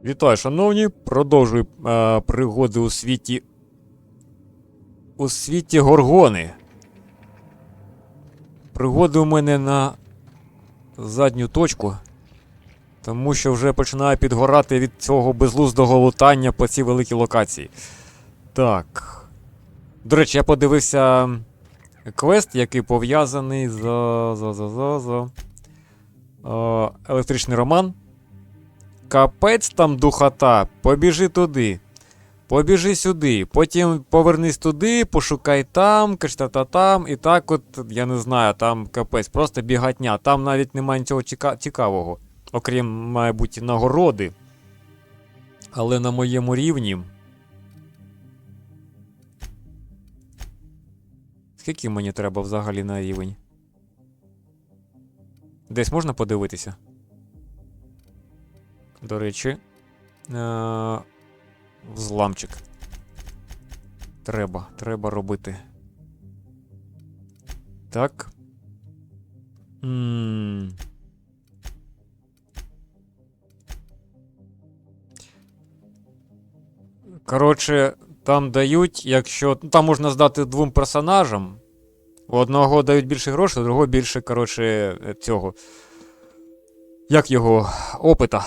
Вітаю, шановні! Продовжую пригоди у світі. У світі Горгони. Пригоди у мене на задню точку. Тому що вже починаю підгорати від цього безглуздого лутання по цій великій локації. Так. До речі, я подивився квест, який пов'язаний з електричний роман. Капець там духота, побіжи туди, побіжи сюди, потім повернись туди, пошукай там, там, і так от, я не знаю, там капець, просто бігатня, там навіть немає нічого цікавого, окрім, мабуть, нагороди. Але на моєму рівні... Скільки мені треба взагалі на рівень? Десь можна подивитися? До речі, взламчик. Треба робити. Так. Коротше, там дають, якщо... Там можна здати двом персонажам. У одного дають більше грошей, у другого більше, коротше, цього. Як його? Опита.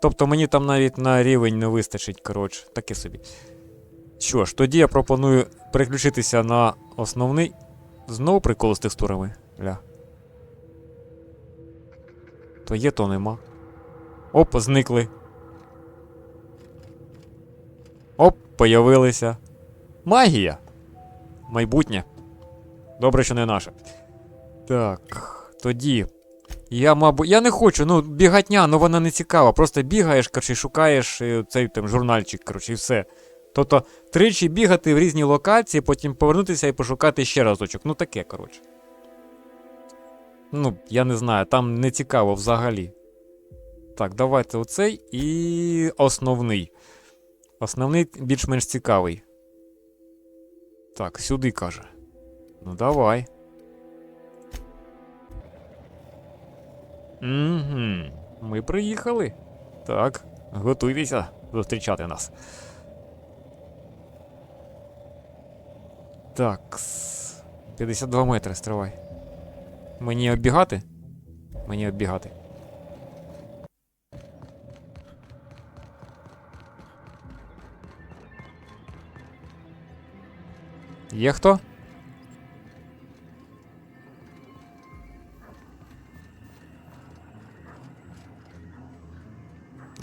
Тобто мені там навіть на рівень не вистачить, коротше, таке собі. Що ж, тоді я пропоную переключитися на основний. Знову прикол з текстурами. Ля. То є, то нема. Оп, зникли. Оп, появилися. Магія! Майбутнє. Добре, що не наше. Так, тоді... Я не хочу, бігатня, вона не цікава. Просто бігаєш, коротше, шукаєш цей там журнальчик, коротше, і все. Тобто, тричі бігати в різні локації, потім повернутися і пошукати ще разочок. Таке, коротше. Я не знаю, там не цікаво взагалі. Так, давайте оцей і основний. Основний більш-менш цікавий. Так, сюди, каже. Давай. Ми приїхали. Так, готуйтеся зустрічати нас. Так, 52 метри, стривай. Мені оббігати? Мені оббігати. Є хто?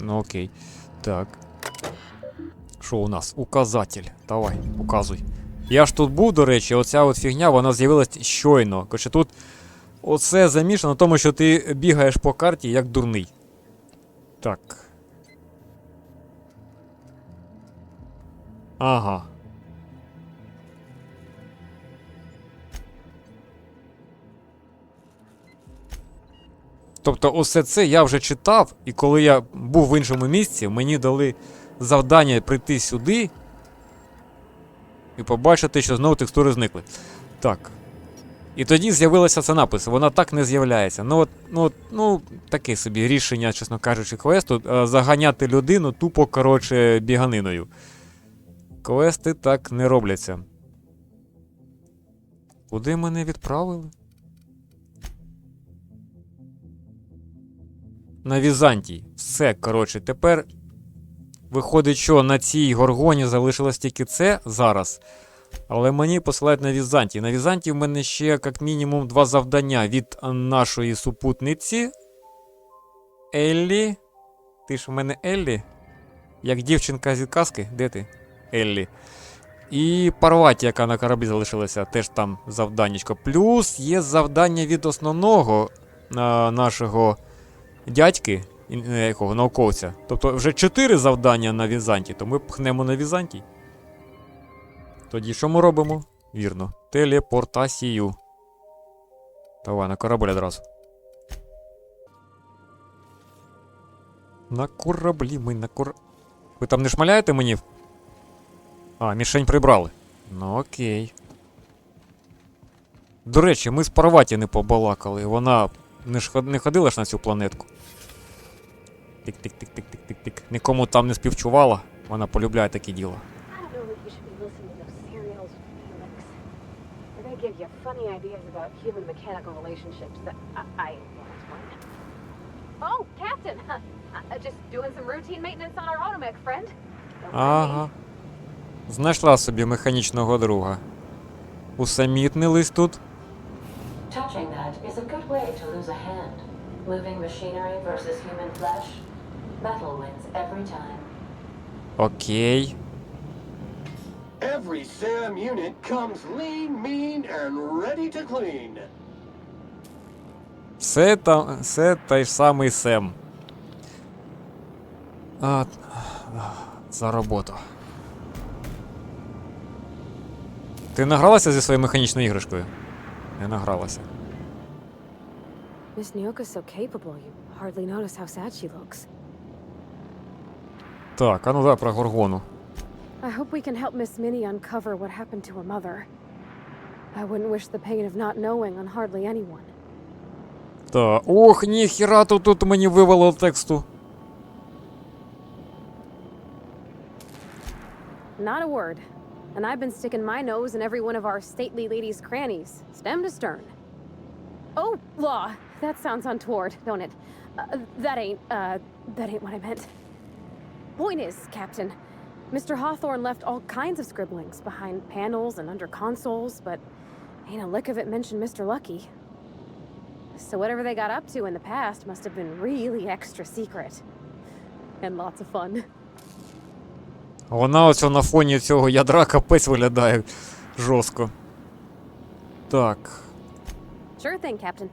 Окей. Так. Що у нас? Указатель. Давай, указуй. Я ж тут був, до речі, оця от фігня, вона з'явилась щойно. Короче, тут оце замішано на тому, що ти бігаєш по карті як дурний. Так. Ага. Тобто усе це я вже читав, і коли я був в іншому місці, мені дали завдання прийти сюди і побачити, що знову текстури зникли. Так. І тоді з'явилася ця напис. Вона так не з'являється. Таке собі рішення, чесно кажучи, квесту. Заганяти людину тупо, коротше, біганиною. Квести так не робляться. Куди мене відправили? На Візантій. Все, коротше, тепер виходить, що на цій Горгоні залишилось тільки це зараз. Але мені посилають на Візантій. На Візантій в мене ще, як мінімум, 2 завдання від нашої супутниці. Еллі. Ти ж в мене Еллі? Як дівчинка зі казки? Де ти? Еллі. І Парваті, яка на кораблі залишилася, теж там завданнячко. Плюс є завдання від основного нашого дядьки, якого науковця. Тобто вже 4 завдання на Візантій, то ми пхнемо на Візантій. Тоді що ми робимо? Вірно. Телепортацію. Давай, на корабль одразу. На кораблі ми, на кораблі. Ви там не шмаляєте мені? А, мішень прибрали. Окей. До речі, ми з Парваті не побалакали. Вона не ходила ж на цю планетку. Тик-тик-тик-тик-тик-тик-тик. Нікому там не співчувала. Вона полюбляє такі діла. I don't know that you should be listening to those serials, Felix. They give you funny ideas about human mechanical relationships that I won't explain. Oh, Captain! Just doing some routine maintenance on our automech, friend. Don't mind me. Ага. Знайшла собі механічного друга. Усамітнились тут. Touching that is a good way to lose a hand. Moving machinery versus human flesh. Metal wins every time. Окей. Every SAM unit comes lean, mean, and ready to clean. Все той ж самий Сем. За роботу. Ти награлася зі своєю механічною іграшкою? Не награлася. Miss Nyoka's so capable, you hardly notice how sad she looks. Так, а ну давай про Горгону. I hope we can help Miss Minnie uncover what happened to her mother. I wouldn't wish the pain of not knowing on hardly anyone. Так, ох, ніхіра тут мені вивело тексту. Not a word. And I've been sticking my nose in every one of our stately ladies' crannies, stem to stern. Oh, law. That sounds untoward, don't it? That ain't what I meant. Point is, Captain, Mr. Hawthorne left all kinds of scribblings behind panels and under consoles, but ain't a lick of it mentioned Mr. Lucky. So whatever they got up to in the past must have been really extra secret. And lots of fun. Вона ось на фоні цього ядра капець виглядає жорстко. Так. Sure thing, Captain.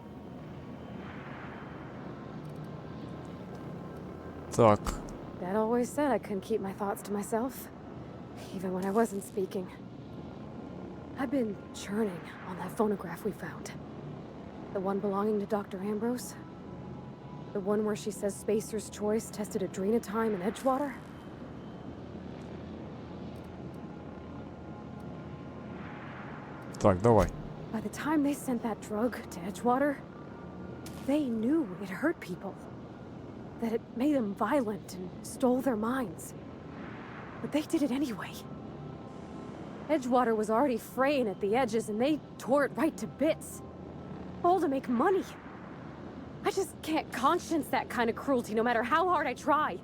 Так. Dad always said I couldn't keep my thoughts to myself, even when I wasn't speaking. I've been churning on that phonograph we found. The one belonging to Dr. Ambrose. The one where she says Spacer's Choice tested adrenatime in Edgewater. Так, давай. By the time they sent that drug to Edgewater, they knew it hurt people. That it made them violent and stole their minds. But they did it anyway. Edgewater was already fraying at the edges and they tore it right to bits. All to make money. I just can't conscience that kind of cruelty no matter how hard I try.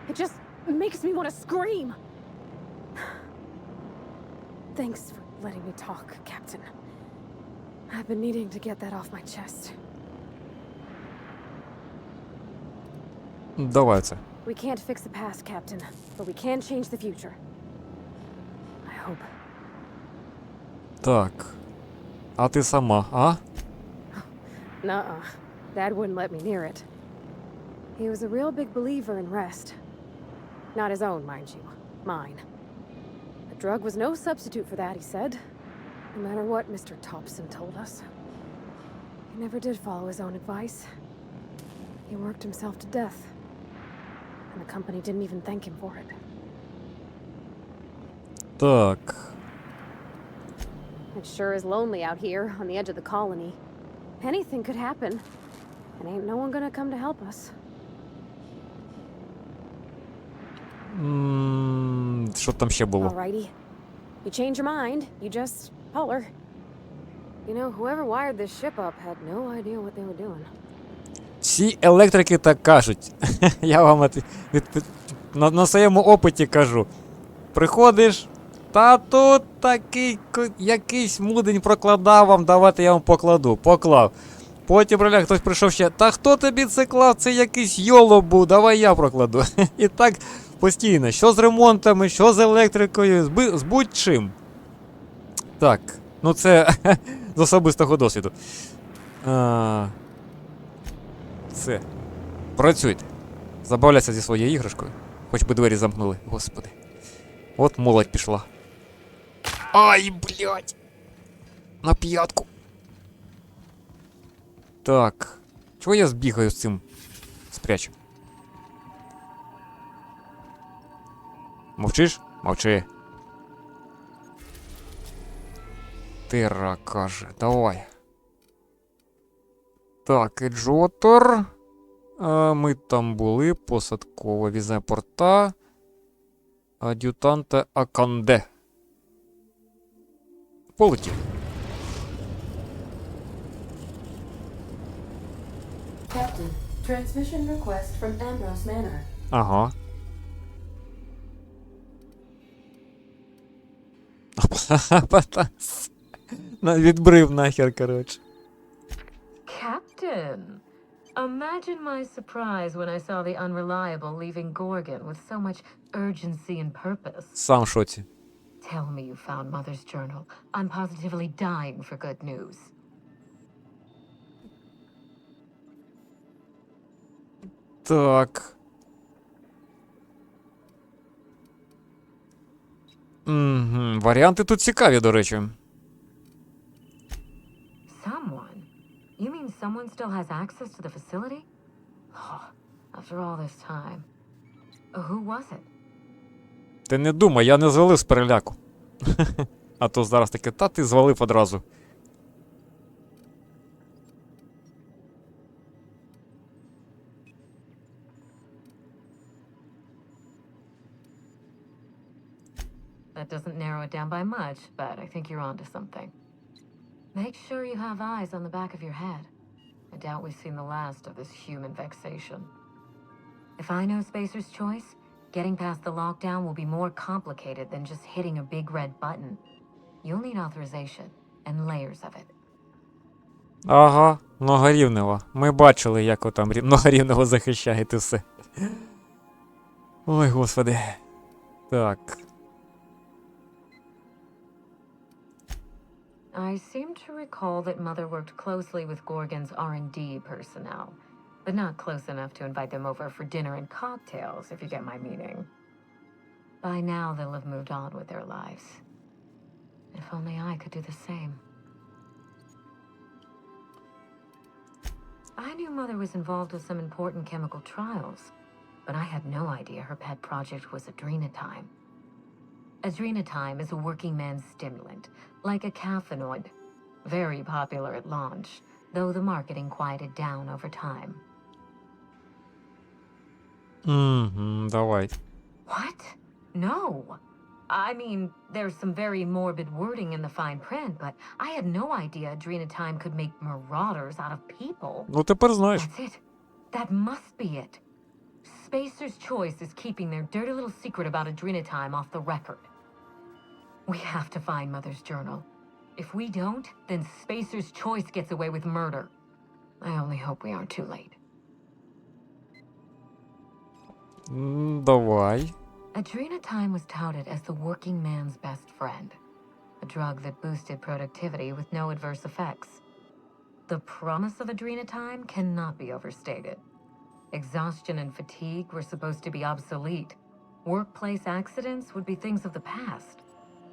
It just makes me want to scream. Thanks for letting me talk, Captain. I've been needing to get that off my chest. Давай це. We can't fix the past, Captain, but we can change the future. I hope. Так. А ти сама, а? Nuh-uh. Dad wouldn't let me near it. He was a real big believer in rest. Not his own, mind you. Mine. The drug was no substitute for that, he said. No matter what Mr. Thompson told us. He never did follow his own advice. He worked himself to death. And the company didn't even thank him for it. Так. It sure is lonely out here on the edge of the colony. Anything could happen. And ain't no one gonna come to help us. Що там ще було? Alrighty. You change your mind, you just holler. You know, whoever wired this ship up had no idea what they were doing. Всі електрики так кажуть. Я вам на своєму опиті кажу. Приходиш, та тут такий якийсь мудень прокладав вам, давайте я вам покладу. Поклав. Потім, браля, хтось прийшов ще, та хто тобі це клав? Це якийсь йолоп був, давай я прокладу. І так постійно, що з ремонтами, що з електрикою, з будь-чим. Так, ну це з особистого досвіду. Все. Працюйте. Забавляйся зі своєю іграшкою. Хоч би двері замкнули, господи. От молодь пішла. Ай, блядь! На п'ятку. Так. Чого я збігаю з цим? Спрячу. Мовчиш? Мовчи. Тира каже, давай. Так, Еджотор. Ми там були. Посадкова віза порта. Ад'ютанта Аканде. Полетів. Captain, transmission request from Ambrose Manor. Ага. Відбрив нахер, коротше. Captain, imagine my surprise when I saw the unreliable leaving Gorgon with so much urgency and purpose. Сам в шоці. Tell me you found Mother's journal. I'm positively dying for good news. Так. Угу. Варіанти тут цікаві, до речі. Someone? You mean someone still has access to the facility? Oh, after all this time. Who was it? Ти не думай, я не звалив з переляку. А то зараз таке, та ти звалив одразу. That doesn't narrow it down by much, but I think you're onto something. Make sure you have eyes on the back of your head. I doubt we've seen the last of this human vexation. If I know Spacer's choice, getting past the lockdown will be more complicated than just hitting a big red button. You'll need authorization and layers of it. Ага, Многорівнева. Ми бачили, як ви там Многорівнево захищаєте все. Ой, господи. Так. I seem to recall that Mother worked closely with Gorgon's R&D personnel, but not close enough to invite them over for dinner and cocktails, if you get my meaning. By now, they'll have moved on with their lives. If only I could do the same. I knew Mother was involved with some important chemical trials, but I had no idea her pet project was adrenatime. Adrenatime is a working man's stimulant, like a caffeinoid. Very popular at launch, though the marketing quieted down over time. Давай. What? No. I mean, there's some very morbid wording in the fine print, but I had no idea adrenatime could make marauders out of people. Ну тепер знаєш. That's it. That must be it. Spacer's Choice is keeping their dirty little secret about adrenatime off the record. We have to find Mother's journal. If we don't, then Spacer's Choice gets away with murder. I only hope we aren't too late. Давай. Adrenatime was touted as the working man's best friend, a drug that boosted productivity with no adverse effects. The promise of adrenatime cannot be overstated. Exhaustion and fatigue were supposed to be obsolete. Workplace accidents would be things of the past.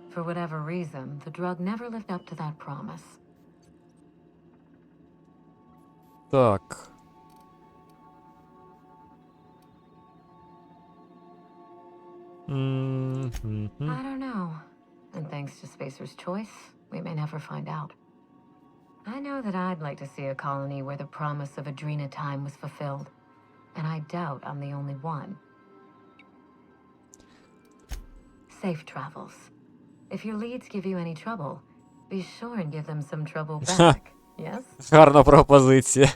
For whatever reason, the drug never lived up to that promise. Так. I don't know. And thanks to Spacer's Choice, we may never find out. I know that I'd like to see a colony where the promise of adrenatime was fulfilled. And I doubt I'm the only one. Safe travels. If your leads give you any trouble, be sure and give them some trouble back. Yes? Гарна пропозиція.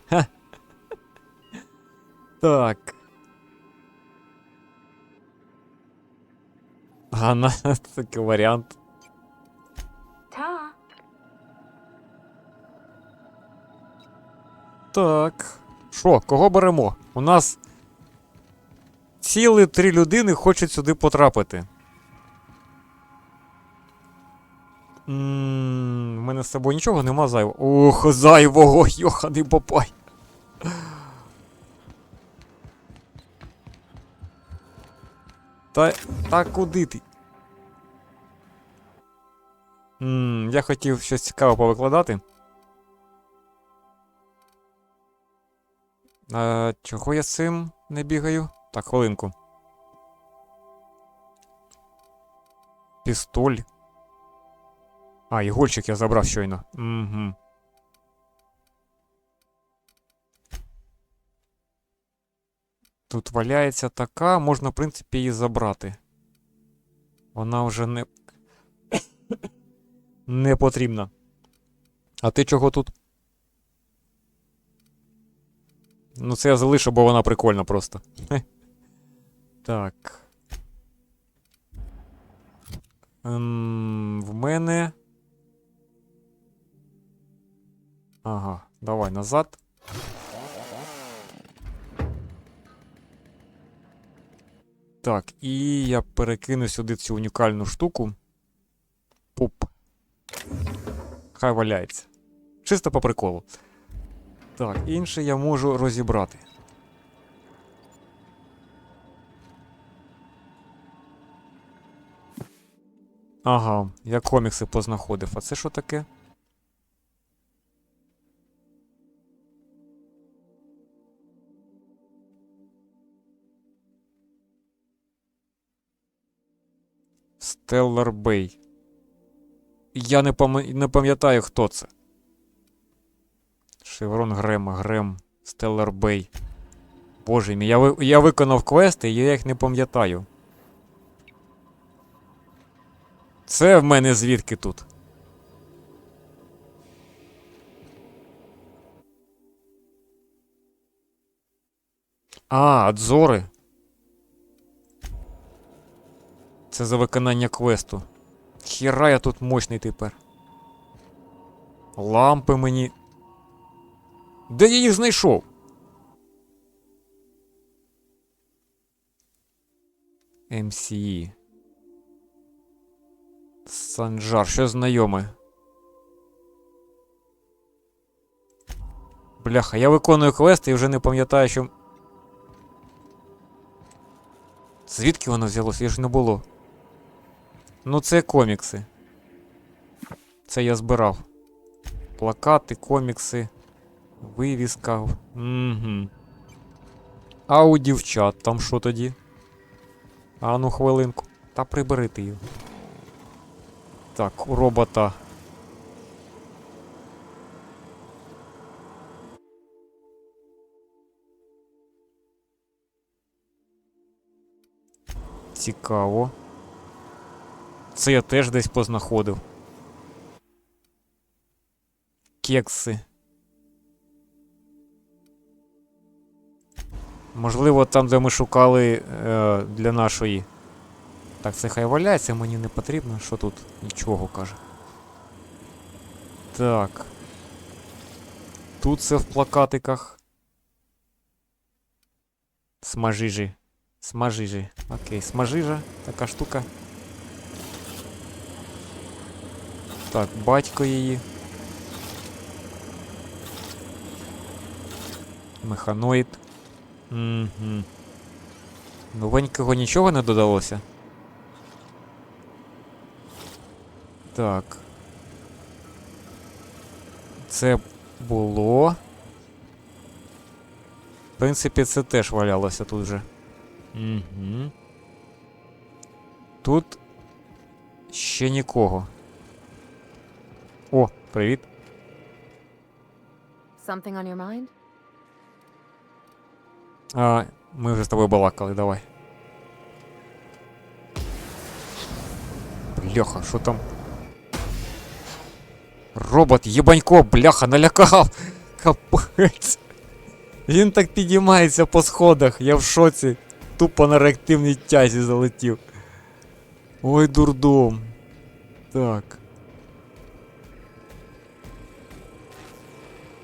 Так. Ганна, такий варіант. Ta. Так. Що, кого беремо? У нас цілі 3 людини хочуть сюди потрапити. У мене з собою нічого нема зайвого. Ох, зайвого, йоханий попай. Та куди ти? Я хотів щось цікаве повикладати. Чого я з цим не бігаю? Так, хвилинку. Пістоль. А, ігольчик я забрав щойно. Угу. Тут валяється така, можна, в принципі, її забрати. Вона вже не потрібна. А ти чого тут? Ну, це я залишу, бо вона прикольна просто. Так. В мене. Ага, давай назад. Так, і я перекину сюди цю унікальну штуку. Пуп. Хай валяється. Чисто по приколу. Так, інше я можу розібрати. Ага, я комікси познаходив. А це що таке? Stellar Bay. Я не пам'ятаю, хто це. Шеврон Грема, Грем, Stellar Bay. Боже мій, я виконав квести, і я їх не пам'ятаю. Це в мене звідки тут? А, Адзори. Це за виконання квесту. Хіра я тут мощний тепер. Лампи мені. Де я їх знайшов? МСІ. Санжар, що знайоме. Бляха, я виконую квести і вже не пам'ятаю, що... Звідки воно взялося? Їх ж не було. Ну це комікси. Це я збирав. Плакати, комікси, вивіска. Угу. А у дівчат там що тоді? А ну хвилинку. Та прибери ти її. Так, у робота. Цікаво. Це я теж десь познаходив. Кекси. Можливо, там, де ми шукали для нашої. Так, це хай валяється, мені не потрібно. Що тут? Нічого, каже. Так. Тут це в плакатиках. Смажижі. Смажижі. Окей, смажижа. Така штука. Так, батько її. Механоїд. Угу. Новенького нічого не додалося? Так. Це було. В принципі, це теж валялося тут же. Угу. Тут ще нікого. О, привіт. Something on your mind? А, ми вже з тобою балакали, давай. Бляха, що там? Робот, єбанько, бляха, налякав. Капець. Він так підіймається по сходах, я в шоці. Тупо на реактивній тязі залетів. Ой, дурдом. Так.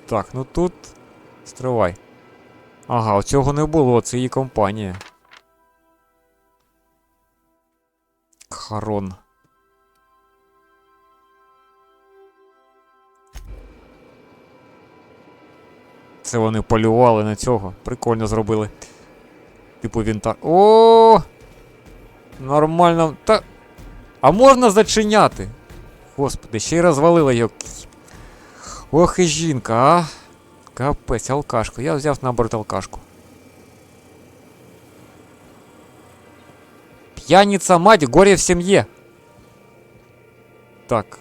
Так, ну тут... Стривай. Ага, оцього не було, це її компанія. Харон. Це вони полювали на цього. Прикольно зробили. Типу вінтар. О! Нормально. Та... А можна зачиняти? Господи, ще й розвалили його. Ох і жінка, а? Капець, алкашку. Я взяв на борт алкашку. П'яниця, мать, горе в сім'ї. Так.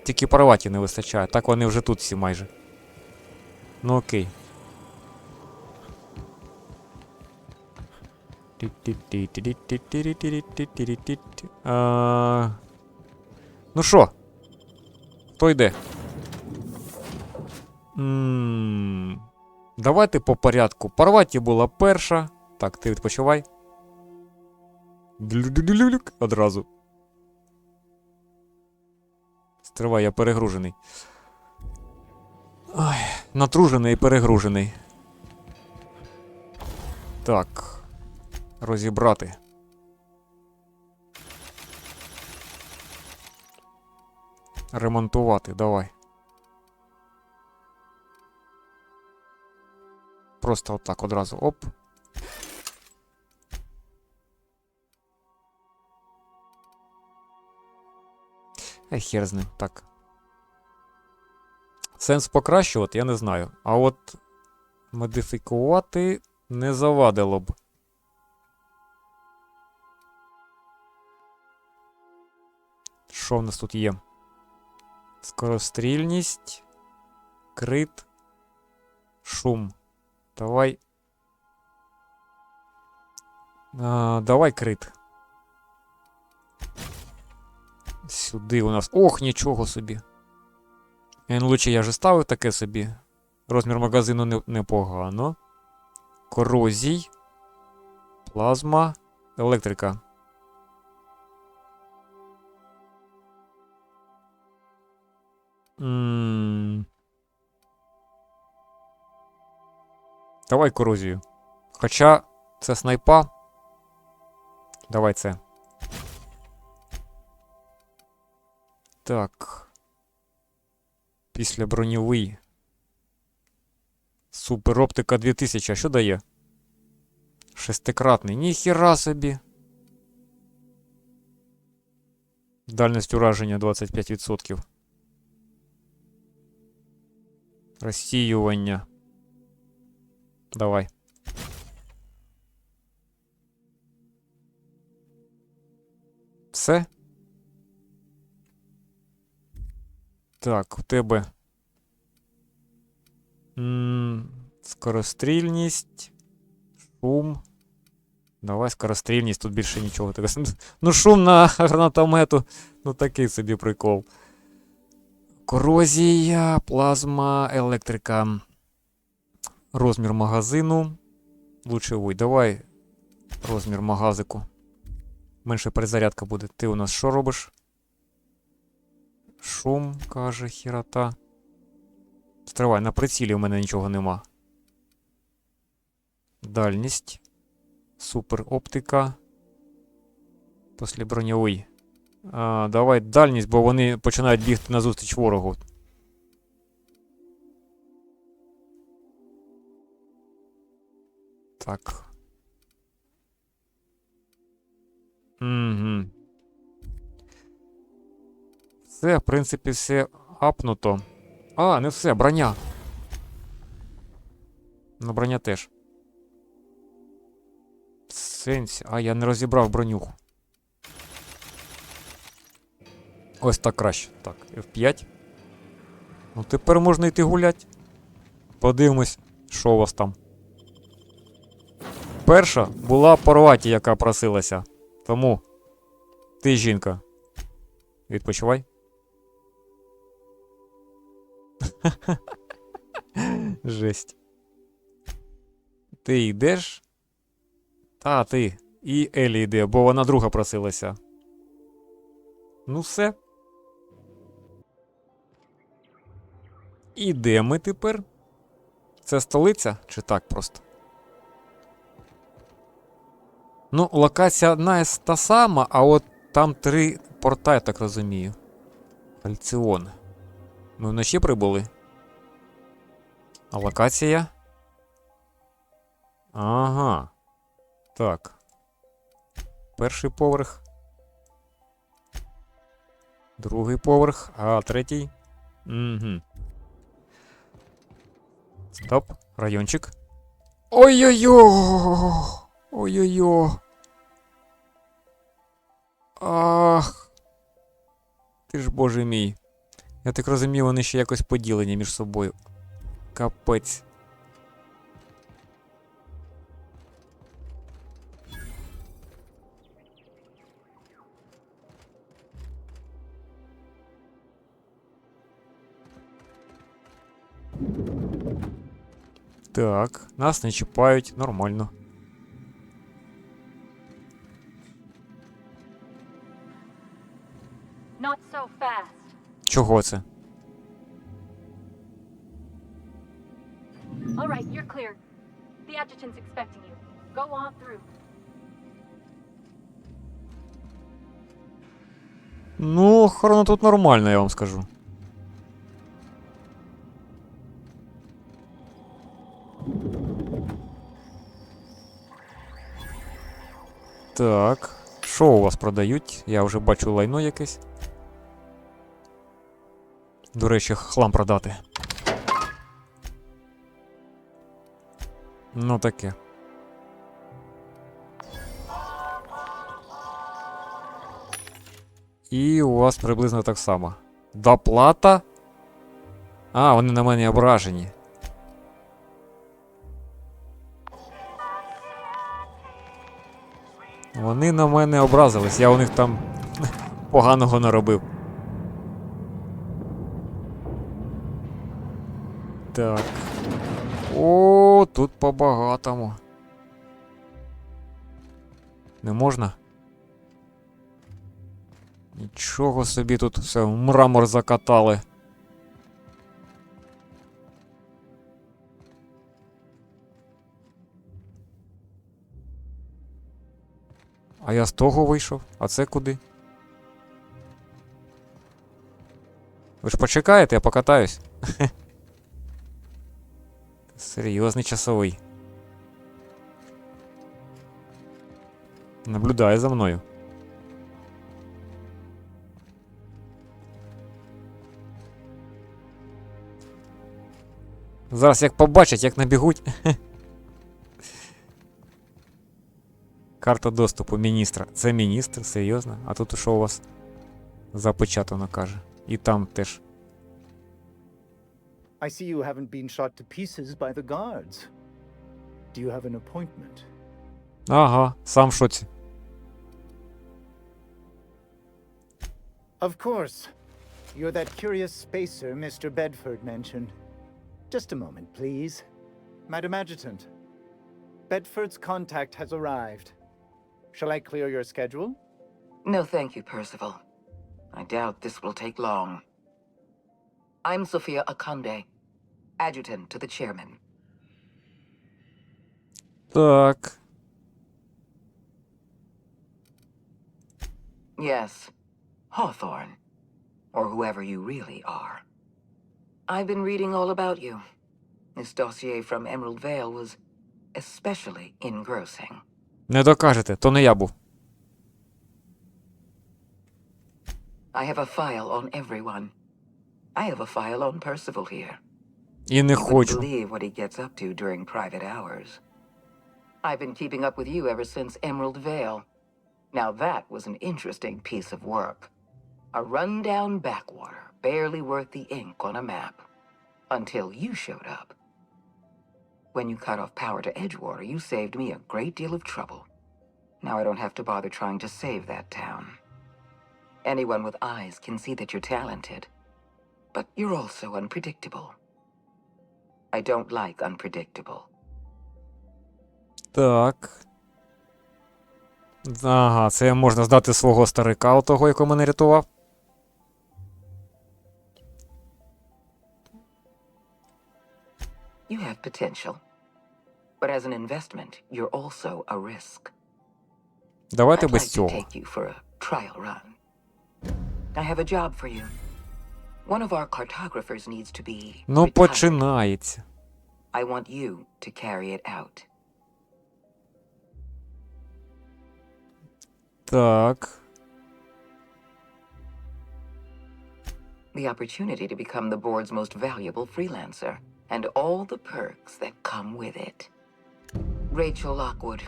Тільки Парваті не вистачає. Так вони вже тут всі майже. Ну окей. Ну що? Хто йде? Давайте по порядку. Парваті була перша. Так, ти відпочивай. Одразу. Стривай, я перегружений. Ой, натружений і перегружений. Так. Розібрати. Ремонтувати, давай. Просто отак одразу. Оп. Хер з ним. Так. Сенс покращувати, я не знаю. А от модифікувати не завадило б. Що в нас тут є? Скорострільність, крит, шум. Давай. Давай крит. Сюди у нас. Ох, нічого собі. Лучше я вже ставив таке собі. Розмір магазину непогано. Корозій. Плазма. Електрика. Давай корозію. Хоча це снайпа. Давай це. Так. Після броньовий. Супер оптика 2000. А що дає? Шестикратний. Ніхіра собі. Дальність ураження 25%. Розсіювання. Давай. Все? Так, у тебе. Скорострільність. Шум. Давай скорострільність, тут більше нічого. Ну, шум на гранатомету. Ну, такий собі прикол. Корозія, плазма, електрика. Розмір магазину. Лучевий. Давай розмір магазику. Менше перезарядка буде. Ти у нас що робиш? Шум, каже хірота. Стривай, на прицілі у мене нічого нема. Дальність. Супер оптика. Посліброньовий. Давай дальність, бо вони починають бігти назустріч ворогу. Так. Угу. Все, в принципі, все апнуто. Не все, броня. Ну, броня теж. Сенсі. Я не розібрав бронюху. Ось так краще. Так, F5. Ну, тепер можна йти гулять. Подивимось, що у вас там. Перша була Парваті, яка просилася. Тому ти, жінка, відпочивай. Жесть. Ти йдеш? Та, ти. І Елі йде, бо вона друга просилася. Ну все. І де ми тепер? Це столиця? Чи так просто? Ну, локація одна та сама, а от там 3 порта, я так розумію. Альціон. Ми вночі прибули. А локація? Ага. Так. Перший поверх. Другий поверх. А третій? Угу. Стоп. Райончик. Ой-ой-ой! Ой-ой-ой! Ах! Ти ж боже мій. Я так розумію, вони ще якось поділені між собою. Капець. Так, нас не чіпають, нормально. Not so fast. Чого це? All right, you're clear. The adjutant's expecting you. Go on through. Ну, охорона тут нормальна, я вам скажу. Так, що у вас продають? Я вже бачу лайно якесь. До речі, хлам продати. Ну таке. І у вас приблизно так само. Доплата? А, вони на мене ображені. Вони на мене образились, я у них там поганого наробив. Так. О, тут по-багатому. Не можна? Нічого собі тут все в мрамор закатали. А я з того вийшов? А це куди? Ви ж почекаєте, я покатаюсь. Серйозний часовий. Наблюдає за мною. Зараз як побачать, як набігуть. Карта доступу міністра. Це міністр, серйозно? А тут що у вас запечатано, каже. І там теж. I see you haven't been shot to pieces by the guards. Do you have an appointment? Ага, сам в шоці. Of course. You're that curious spacer Mr. Bedford mentioned. Just a moment, please. Madam Adjutant, Bedford's contact has arrived. Shall I clear your schedule? No, thank you, Percival. I doubt this will take long. I'm Sophia Akonde, adjutant to the chairman. Так. Yes, Hawthorne, or whoever you really are. I've been reading all about you. This dossier from Emerald Vale was especially engrossing. Не докажете, то не я був. I have a file on everyone. I have a file on Percival here. І не You wouldn't хочу. believe what he gets up to during private hours. I've been keeping up with you ever since Emerald Vale. Now that was an interesting piece of work. A rundown backwater, barely worth the ink on a map. Until you showed up. When you cut off power to Edgewater, you saved me a great deal of trouble. Now I don't have to bother trying to save that town. Anyone with eyes can see that you're talented. But you're also unpredictable. I don't like unpredictable. Так. Ага, це можна здати свого старика, того, якого мене рятував. You have potential. But as an investment, you're also a risk. Давайте I'd без like to цього. take you for a trial run. I have a job for you. One of our cartographers needs to be Ну, retired. починається. I want you to carry it out. Так. The opportunity to become the board's most valuable freelancer, and all the perks that come with it. Rachel Lockwood,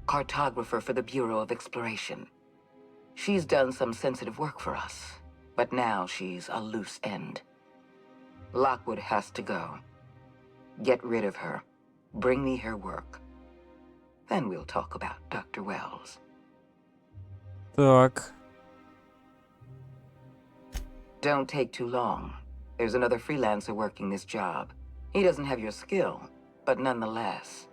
cartographer for the Bureau of Exploration. She's done some sensitive work for us, but now she's a loose end. Lockwood has to go. Get rid of her. Bring me her work. Then we'll talk about Dr. Wells. Так. Don't take too long. There's another freelancer working this job. He doesn't have your skill, but nonetheless.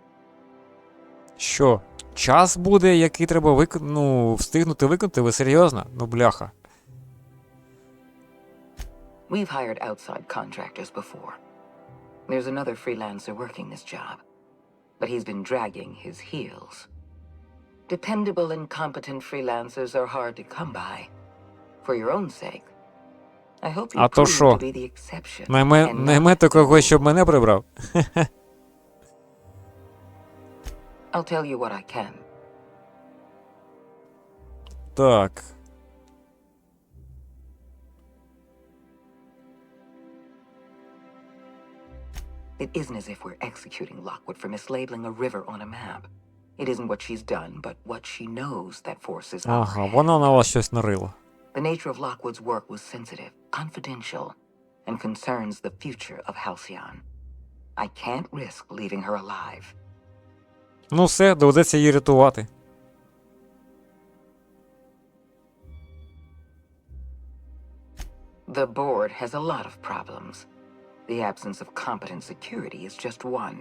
Що? Час буде, який треба встигнути виконати? Ви серйозно? Ну, бляха. We've hired outside contractors before. There's another freelancer working this job, but he's been dragging his heels. Dependable and competent freelancers are hard to come by. For your own sake, I hope you А то prove що? to be the exception. and Наймете not the когось, rule. щоб мене прибрав? I'll tell you what I can. Так. It isn't as if we're executing Lockwood for mislabeling a river on a map. It isn't what she's done, but what she knows that forces our Ага, hand. вона на вас щось нарила. The nature of Lockwood's work was sensitive, confidential, and concerns the future of Halcyon. I can't risk leaving her alive. Ну все, доведеться її рятувати. The board has a lot of problems. The absence of competent security is just one.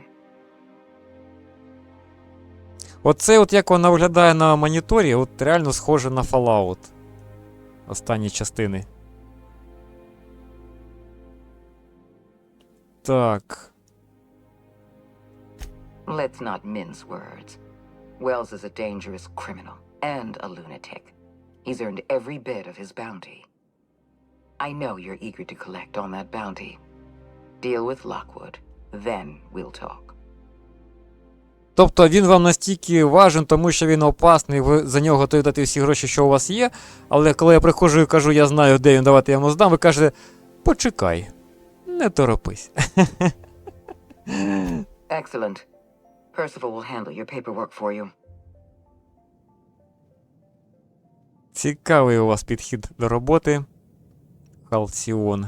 Оце от як вона виглядає на моніторі, от реально схоже на Fallout. Останні частини. Так. Let's not mince words. Wells is a dangerous criminal and a lunatic. He's earned every bit of his bounty. I know you're eager to collect on that bounty. Deal with Lockwood, then we'll talk. Тобто він вам настільки важен, тому що він опасний, ви за нього готові дати всі гроші, що у вас є, але коли я приходжу і кажу, я знаю, де він, давайте я йому здам, ви кажете, почекай, не торопись. Excellent. Percival will handle your paperwork for you. Цікавий у вас підхід до роботи. Халціон.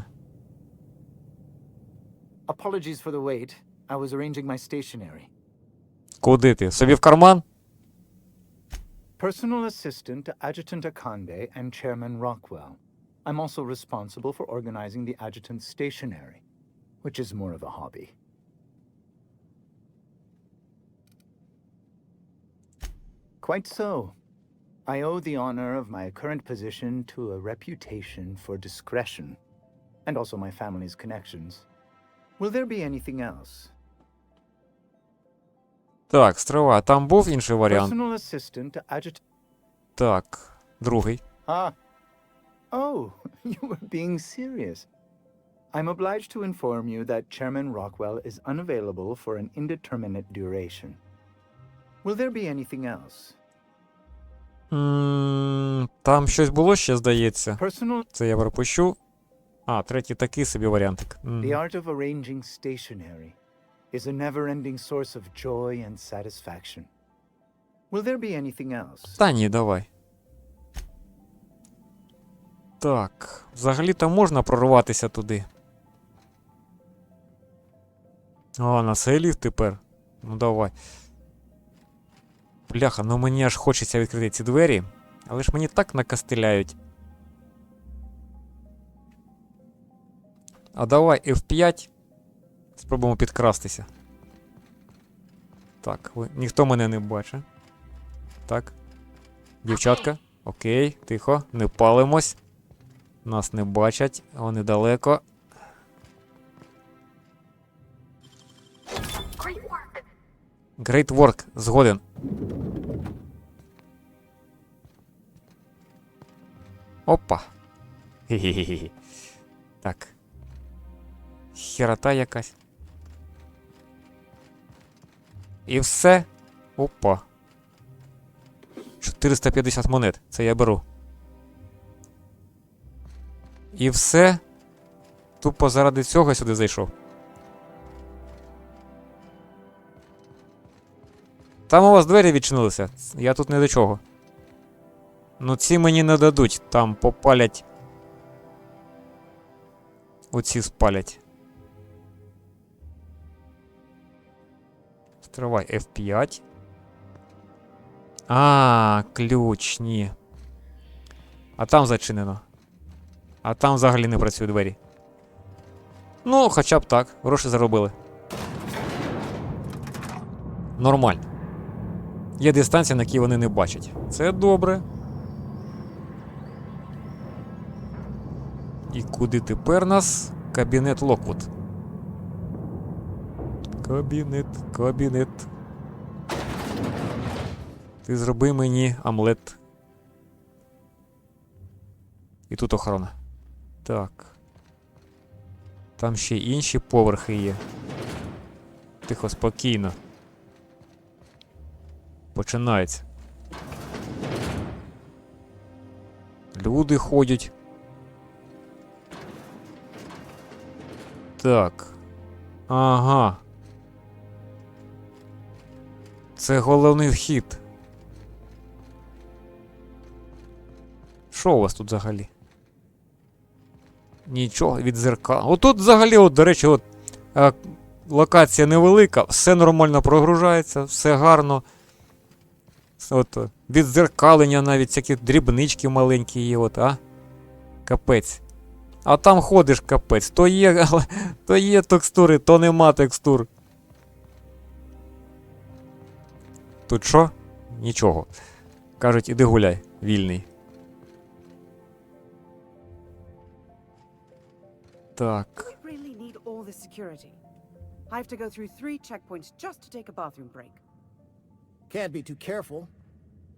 Apologies for the wait. I was arranging my stationery. Куди ти? Собі в карман? Personal assistant to Adjutant Akande and Chairman Rockwell. I'm also responsible for organizing the adjutant's stationery, which is more of a hobby. Quite so. I owe the honor of my current position to a reputation for discretion, and also my family's connections. Will there be anything else? Так, стривай, там був інший варіант. Personal assistant to adjutant. Так, другий. Ah. Oh, you were being serious. I'm obliged to inform you that Chairman Rockwell is unavailable for an indeterminate duration. Will there be anything else? Там щось було ще, здається. Personal. Це я пропущу. А, третій такий собі варіантик. The art of arranging stationery is a never-ending source of joy and satisfaction. Will there be anything else? Та ні, давай. Так, взагалі-то можна прорватися туди. А, на цей ліфт тепер. Ну давай. Бляха, ну мені аж хочеться відкрити ці двері, але ж мені так накастеляють. А давай F5. Спробуємо підкрастися. Так, ніхто мене не бачить. Так. Дівчатка. Окей, тихо, не палимось. Нас не бачать, вони далеко. Great work, згоден. Опа. Хе-хе-хе. Так. Херота якась. І все. Опа. 450 монет. Це я беру. І все. Тупо заради цього сюди зайшов. Там у вас двері відчинилися. Я тут не до чого. Ну ці мені не дадуть. Там попалять. Оці спалять. Стривай, F5. А, ключ, ні. А там зачинено. А там взагалі не працюють двері. Ну, хоча б так. Гроші заробили. Нормально. Є дистанція, на якій вони не бачать. Це добре. І куди тепер нас? Кабінет Локвуд. Кабінет. Ти зроби мені омлет. І тут охорона. Так. Там ще інші поверхи є. Тихо, спокійно. Починається. Люди ходять. Так. Ага. Це головний вхід. Що у вас тут взагалі? Нічого від зеркала. Отут взагалі, от, до речі, от, локація невелика, все нормально прогружається, все гарно. От, віддзеркалення навіть, всякі дрібнички маленькі є, от, а? Капець. А там ходиш, капець. То є текстури, то нема текстур. Тут що? Нічого. Кажуть, іди гуляй, вільний. Так. We really need all this security. I have to go through 3 checkpoints just to take a bathroom break. Can't be too careful.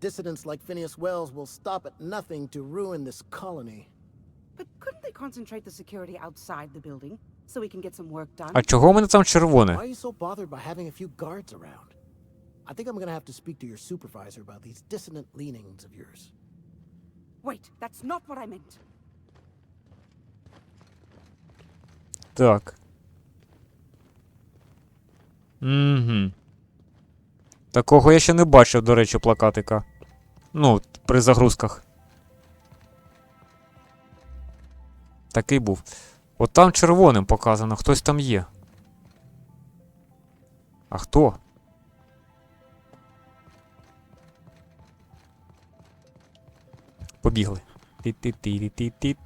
Dissidents like Phineas Wells will stop at nothing to ruin this colony. But couldn't they concentrate the security outside the building so we can get some work done? А чого в мене там червоне? Why are you so bothered by having a few guards around? I think I'm gonna have to speak to your supervisor about these dissonant leanings of yours. Wait, that's not what I meant. Так. Угу. Такого я ще не бачив, до речі, плакатика. Ну, при загрузках. Такий був. От там червоним показано, хтось там є. А хто? Побігли. Тіт-тіт-тіт-тіт-тіт.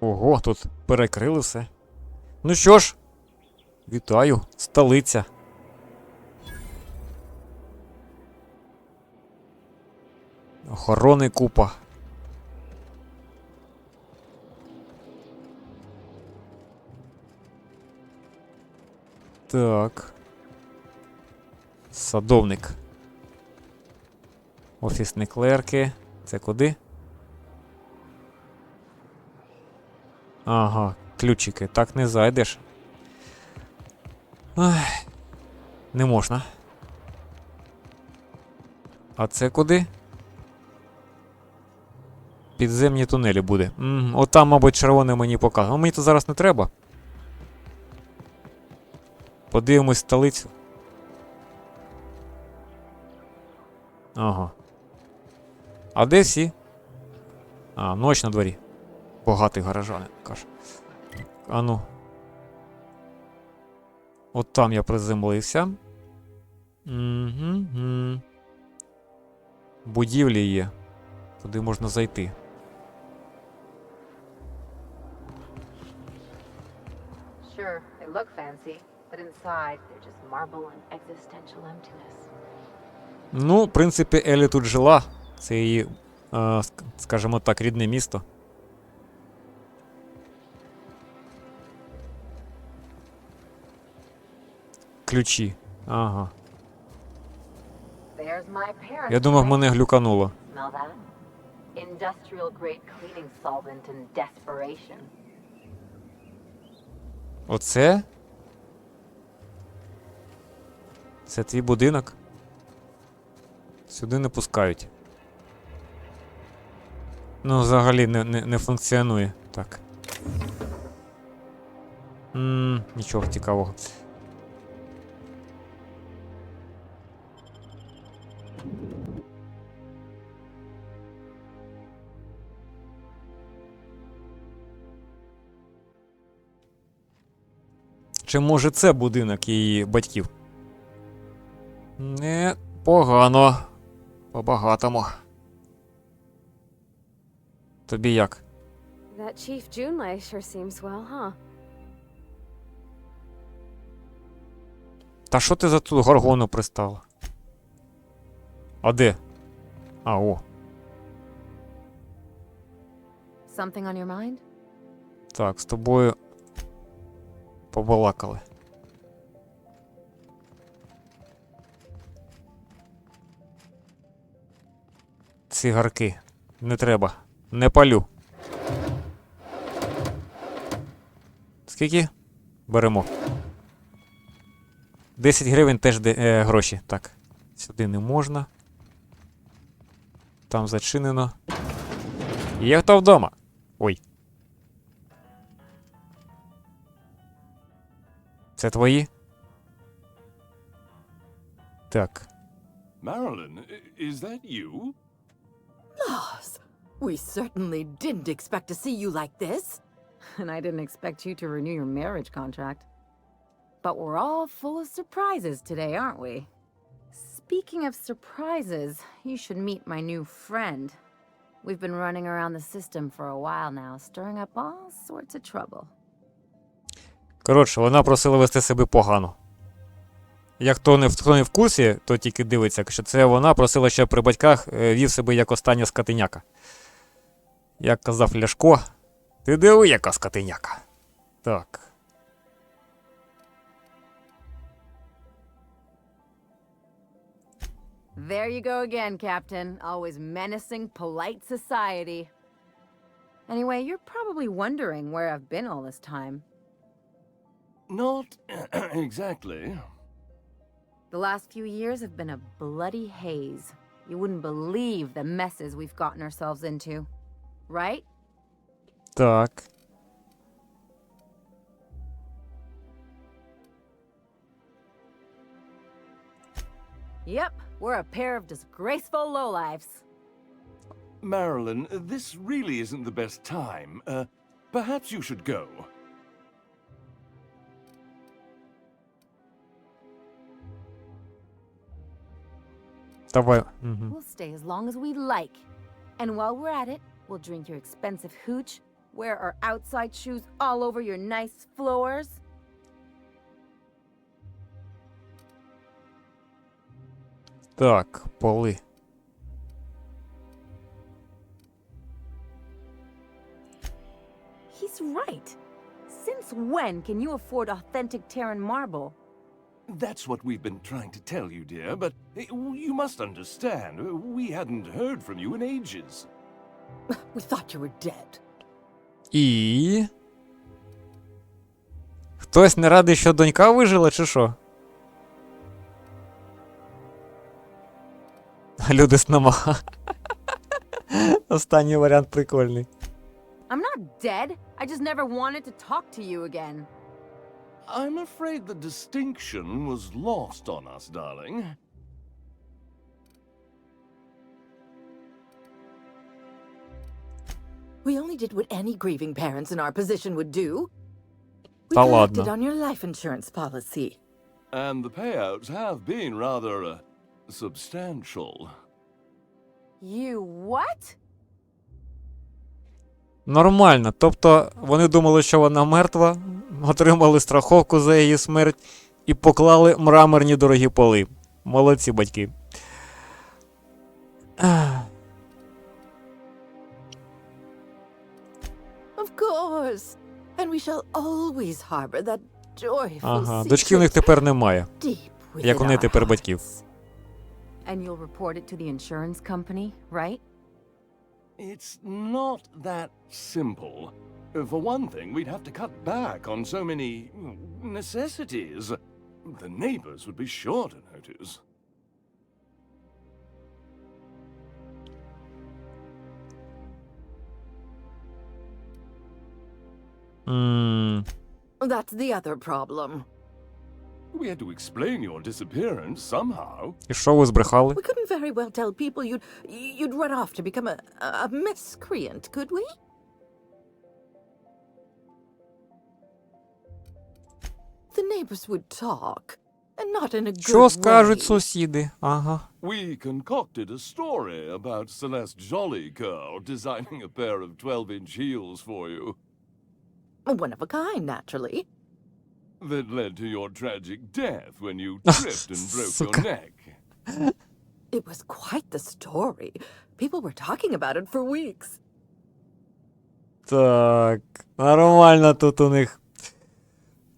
Ого, тут перекрили все. Ну що ж, вітаю, столиця. Охорони купа. Так. Садовник. Офісні клерки. Це куди? Ага, ключики. Так не зайдеш. Ах, не можна. А це куди? Підземні тунелі буде. Отам, мабуть, червоне мені показує. Мені то зараз не треба. Подивимось столицю. Ага. А де всі? А, ночь на дворі. Богатий горожанин, каже. А ну. От там я приземлився. Угу. Будівлі є. Туди можна зайти. Sure, they look fancy, but inside they're just marble and existential emptiness. Ну, в принципі, Елі тут жила. Це її, скажімо так, рідне місто. Ключі. Ага. There's my parents' Я думав, place. мене глюкануло. Smell that? Industrial grade cleaning solvent and desperation. Оце? Це твій будинок? Сюди не пускають. Ну, взагалі не функціонує. Так. Нічого цікавого. Чи може це будинок її батьків? Не погано. По-багатому. Тобі як? That Chief Junlei sure seems well, huh? Та що ти за ту горгону пристала? А де? А, о. Something on your mind? Так, з тобою побалакали. Цигарки. Не треба. Не палю. Скільки? Беремо. 10 гривень теж гроші. Так. Сюди не можна. Там зачинено. Є хто вдома? Ой. Це твої? Так. Marilyn, is that you? Laws, we certainly didn't expect to see you like this. And I didn't expect you to renew your marriage contract. But we're all full of surprises today, aren't we? Speaking of surprises, you should meet my new friend. We've been running around the system for a while now, stirring up all sorts of trouble. Коротше, вона просила вести себе погано. Як хто не в курсі, то тільки дивиться, що це вона просила, щоб при батьках вів себе як остання скотиняка. Як казав Ляшко, ти диви, яка скотиняка. Так. There you go again, Captain. Always menacing polite society. Anyway, you're probably wondering where I've been all this time. Not exactly. The last few years have been a bloody haze. You wouldn't believe the messes we've gotten ourselves into. Right? Так. Yep, we're a pair of disgraceful lowlifes. Marilyn, this really isn't the best time. Perhaps you should go. Давай. Угу. We'll stay as long as we like. And while we're at it, we'll drink your expensive hooch, wear our outside shoes all over your nice floors. Так, поли. He's right. Since when can you afford authentic Terran marble? That's what we've been trying to tell you, dear, but you must understand, we hadn't heard from you in ages. We thought you were dead. І... Хтось не радий, що донька вижила, чи що? Люди снама. Останній варіант прикольний. I'm not dead. I just never wanted to talk to you again. I'm afraid the distinction was lost on us, darling. We only did what any grieving parents in our position would do. We Та collected ладно. on your life insurance policy. And the payouts have been rather substantial. You what? Нормально. Тобто вони думали, що вона мертва, отримали страховку за її смерть і поклали мраморні дорогі поли. Молодці батьки. Of course. And we shall always harbor that joyful Ага, дочки в них тепер немає. deep Як within вони our тепер батьків. hearts. And you'll report it to the insurance company, right? It's not that simple. For one thing, we'd have to cut back on so many necessities. The neighbors would be sure to notice. That's the other problem. We had to explain your disappearance somehow. І що ви збрехали? We couldn't very well tell people you'd run off to become a miscreant, could we? The neighbors would talk, and not in a good Що скажуть way. сусіди? Ага. We concocted a story about Celeste Jollycurl designing a pair of 12-inch heels for you One of a kind, naturally. that led to your tragic death when you tripped and broke your Сука. neck. It was quite the story. People were talking about it for weeks. Так, нормально тут у них.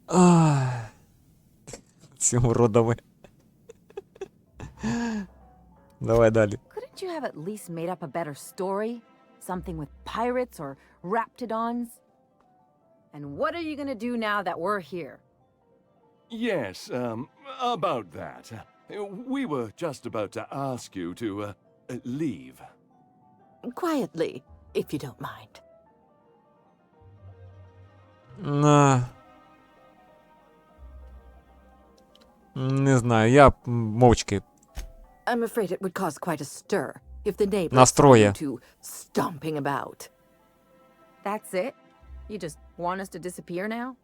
Ах. Ці уродові. Давай далі. Couldn't you have at least made up a better story? Something with pirates or raptidons? And what are you gonna do now that we're here? Yes, about that. We were just about to ask you to, leave. Quietly, if you don't mind. На. Не знаю, я мовчки. I'm afraid it would cause quite a stir if the neighbors saw Настроє. you two stomping about. That's it? You just want us to disappear now?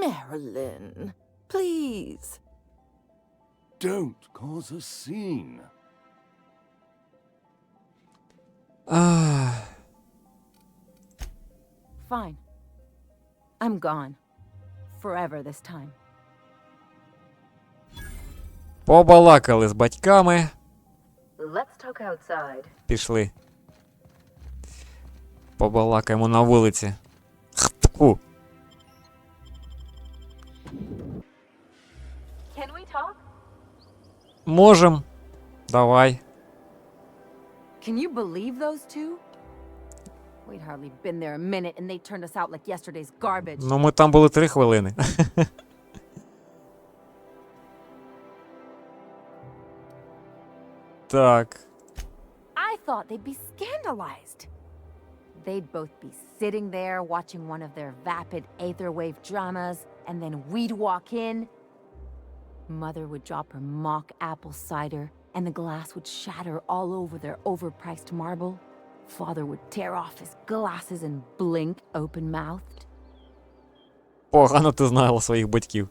Marilyn, please. Don't cause a scene. Ах. Fine. I'm gone. Forever this time. Побалакали з батьками. Let's talk outside. Пішли. Побалакаємо на вулиці. Фу. Can we talk? Можем. Давай. Can you believe those two? We'd hardly been there a minute and they turned us out like yesterday's garbage. Ну, ми там були 3 хвилини. Так. I thought they'd be scandalized. They'd both be sitting there watching one of their vapid aetherwave dramas, and then we'd walk in. Mother would drop her mock apple cider, and the glass would shatter all over their overpriced marble. Father would tear off his glasses and blink open-mouthed. Погано ти знала своїх батьків.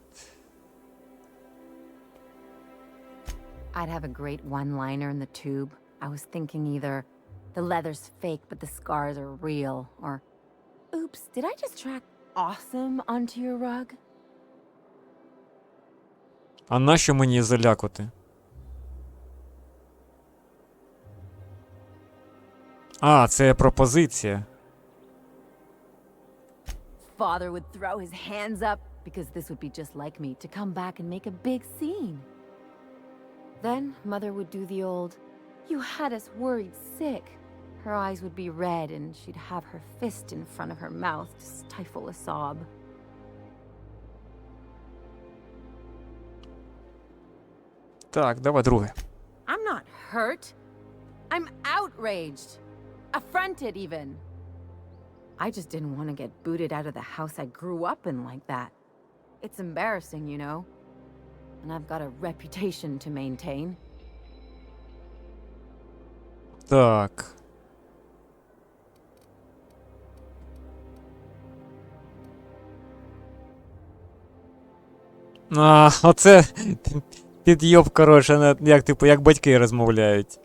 I'd have a great one-liner in the tube. I was thinking either, the leather's fake but the scars are real, or, oops, did I just track awesome onto your rug? А нащо мені залякувати? А, це пропозиція. Father would throw his hands up, because this would be just like me, to come back and make a big scene. Then Mother would do the old, "You had us worried sick." Her eyes would be red and she'd have her fist in front of her mouth to stifle a sob. Так, давай друге. I'm not hurt. I'm outraged. Affronted, even. I just didn't want to get booted out of the house I grew up in like that. It's embarrassing, you know. And I've got a reputation to maintain. Так. А, оце підйоб, коротше, як, типу, як батьки розмовляють.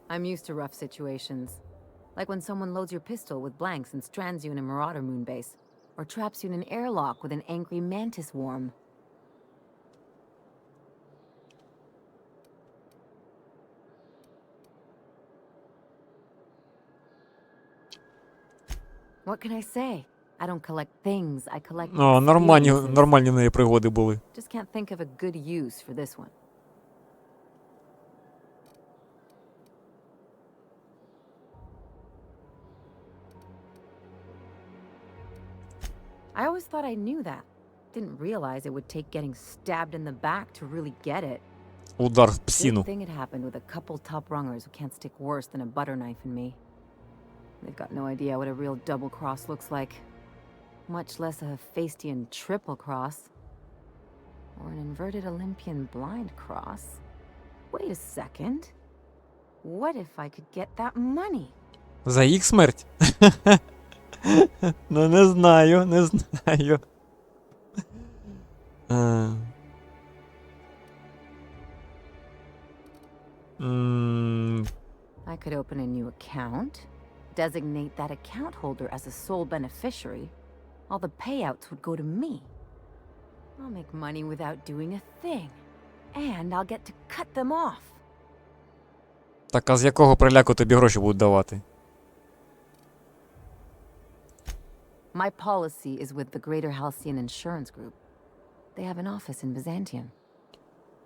I'm used to rough situations. Like when someone loads your pistol with blanks and strands you in a Marauder moon base. Or traps you in an airlock with an angry mantis worm. What can I say? I don't collect things, I collect О, нормальні experiences. в неї пригоди були. Just can't think of a good use for this one. I always thought I knew that. Didn't realize it would take getting stabbed in the back to really get it. Удар в Good псину. thing it happened with a couple top rungers who can't stick worse than a butter knife in me. They've got no idea what a real double cross looks like. Much less a Hephaestian triple cross. Or an inverted Olympian blind cross. Wait a second. What if I could get that money? За їх смерть? Ну, не знаю, не знаю. I could open a new account, designate that account holder as a sole beneficiary. All the payouts would go to me. I'll make money without doing a thing. And I'll get to cut them off. Так, а з якого приляку тобі гроші будуть давати? My policy is with the Greater Halcyon Insurance Group. They have an office in Byzantium.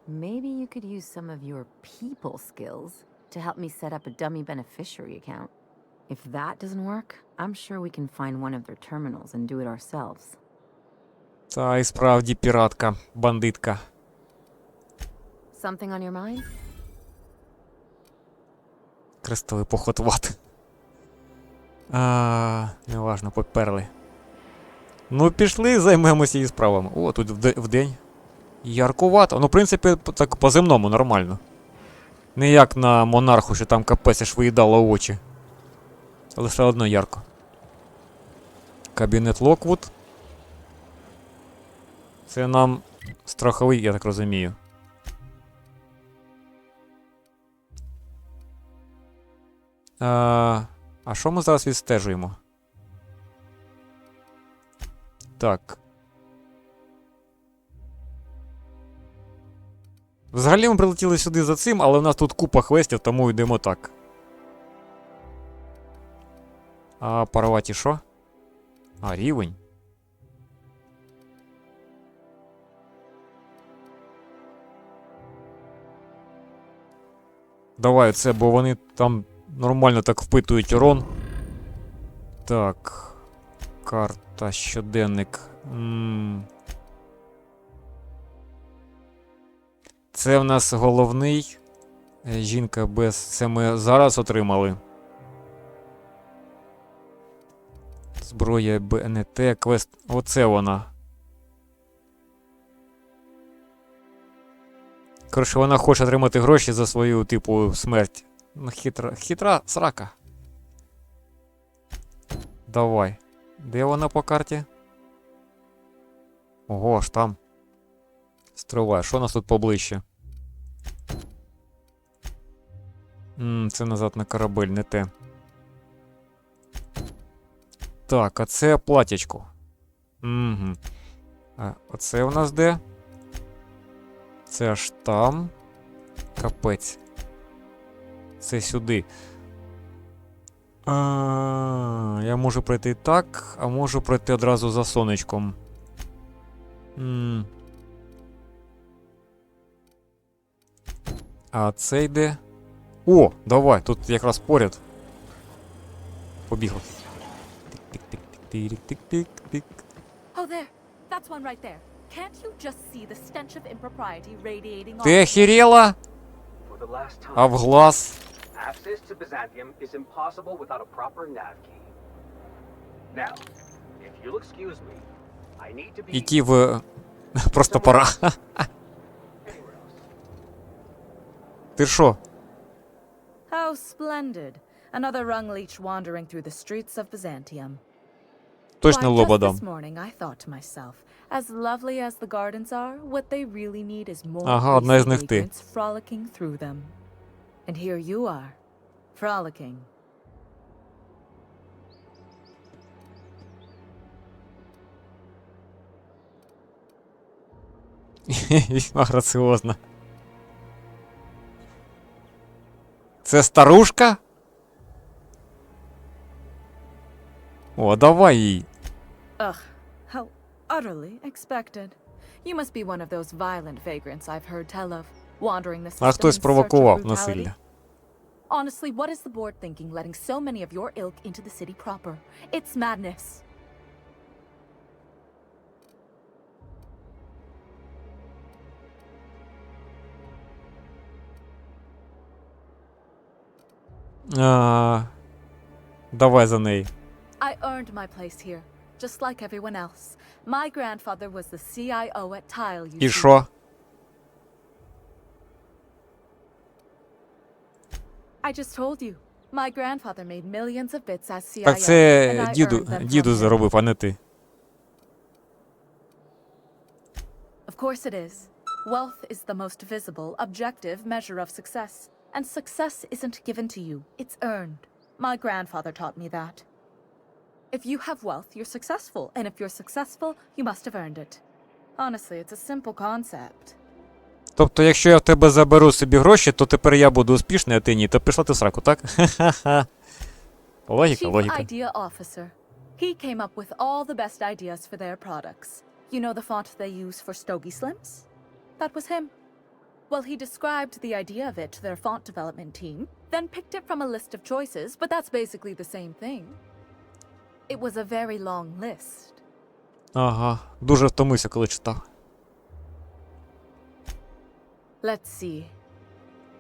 Maybe you could use some of your people skills to help me set up a dummy beneficiary account. If that doesn't work, I'm sure we can find one of their terminals and do it ourselves. Та і справді піратка, бандитка. Something on your mind? Крестовий поход в ад. Неважно, поперли. Ну, пішли, займемося її справами. О, тут вдень. Яркувато. Ну, в принципі, так по-земному, нормально. Не як на монарху, що там капець аж виїдало очі. Але все одно ярко. Кабінет Локвуд. Це нам страховий, я так розумію. А що ми зараз відстежуємо? Так. Взагалі ми прилетіли сюди за цим, але у нас тут купа квестів, тому йдемо так. А Парваті що? А, рівень. Давай це, бо вони там нормально так впитують урон. Так. Карта, щоденник. Це в нас головний. Жінка без... Це ми зараз отримали. Зброя БНТ, квест. Оце вона. Коротше, вона хоче отримати гроші за свою, типу, смерть. Ну, хитра срака. Давай. Де вона по карті? Ого, ж там. Стривай, що у нас тут поближче? Це назад на корабель, не те. Так, а це платячко. Угу. А оце у нас де? Це аж там. Капець. Це сюди. Я можу пройти так, а можу пройти одразу за сонечком. А це йде. О, давай, тут якраз поряд. Побігли. Тик-тик-тик-тик-тик-тик. Oh, there. That's one right there. Can't you just see the stench of impropriety radiating off? Ти охерела? А в глаз? Access to Byzantium is impossible without a proper nav key. Now, if you'll excuse me, I need to be... Іти в... Просто пора. Ти що? How splendid. Another rung leech wandering through the streets of Byzantium. Точно лоба дам. This morning I thought to myself, as lovely as the gardens are, what they really need is more Ага, одна із них ти. vagrants frolicking through them. And here you are, frolicking. Весьма граціозно. Це старушка? О, давай їй. Ugh, how utterly expected. You must be one of those violent vagrants I've heard tell of, wandering the system А хтось in search of провокував brutality. насилля. Honestly, what is the board thinking letting so many of your ilk into the city proper? It's madness. Давай за неї. I earned my place here, just like everyone else. My grandfather was the CIO at Tile, you І see. що? I just told you. My grandfather made millions of bits as CIO, Так це and I earned them from діду him. заробив, а не ти. Of course it is. Wealth is the most visible, objective measure of success. And success isn't given to you, it's earned. My grandfather taught me that. If you have wealth, you're successful, and if you're successful, you must have earned it. Honestly, it's a simple concept. Тобто, якщо я в тебе заберу собі гроші, то тепер я буду успішний, а ти ні. То пішла ти в сраку, так? Ха-ха-ха. Логіка, Chief логіка. Idea Officer. He came up with all the best ideas for their products. You know the font they use for Stogie Slims? That was him. Well, he described the idea of it to their font development team, then picked it from a list of choices, but that's basically the same thing. It was a very long list. Ага, дуже втомився, коли читав. Let's see.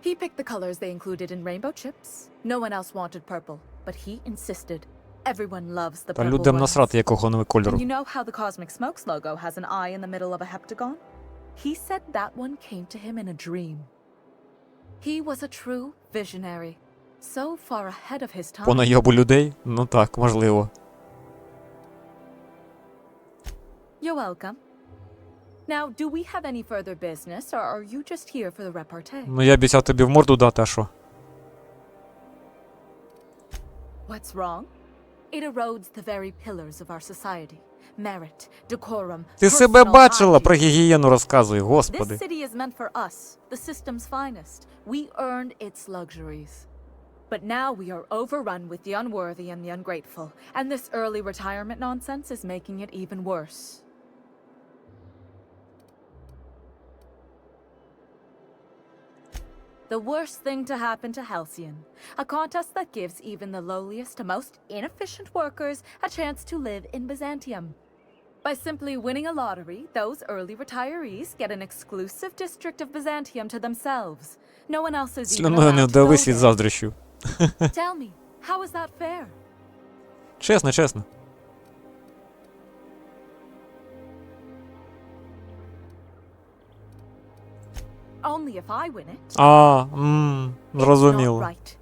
He picked the colors they included in rainbow chips. No one else wanted purple, but he insisted. Everyone loves the Та purple людям ones. насрати, якого вони And кольору. you know how the Cosmic Smokes logo has an eye in the middle of a heptagon? He said that one came to him in a dream. He was a true visionary. So far ahead of his time. По найобу людей? Ну так, можливо. You're welcome. Now, do we have any further business, or are you just here for the repartee? Ну я обіцяв тобі в морду дати, а що? What's wrong? It erodes the very pillars of our society. Merit, decorum, Ти себе personal бачила? hygiene. Про гігієну розказуй, This господи. city is meant for us, the system's finest. We earned its luxuries. But now we are overrun with the unworthy and the ungrateful, and this early retirement nonsense is making it even worse. The worst thing to happen to Halcyon, a contest that gives even the lowliest to most inefficient workers a chance to live in Byzantium. By simply winning a lottery, those early retirees get an exclusive district of Byzantium to themselves. No one else is even Слюною не allowed to go вдавись від there. заздрощів. Tell me, how is that fair? Чесно, чесно. Only if I win it. А, It's not зрозуміло. right.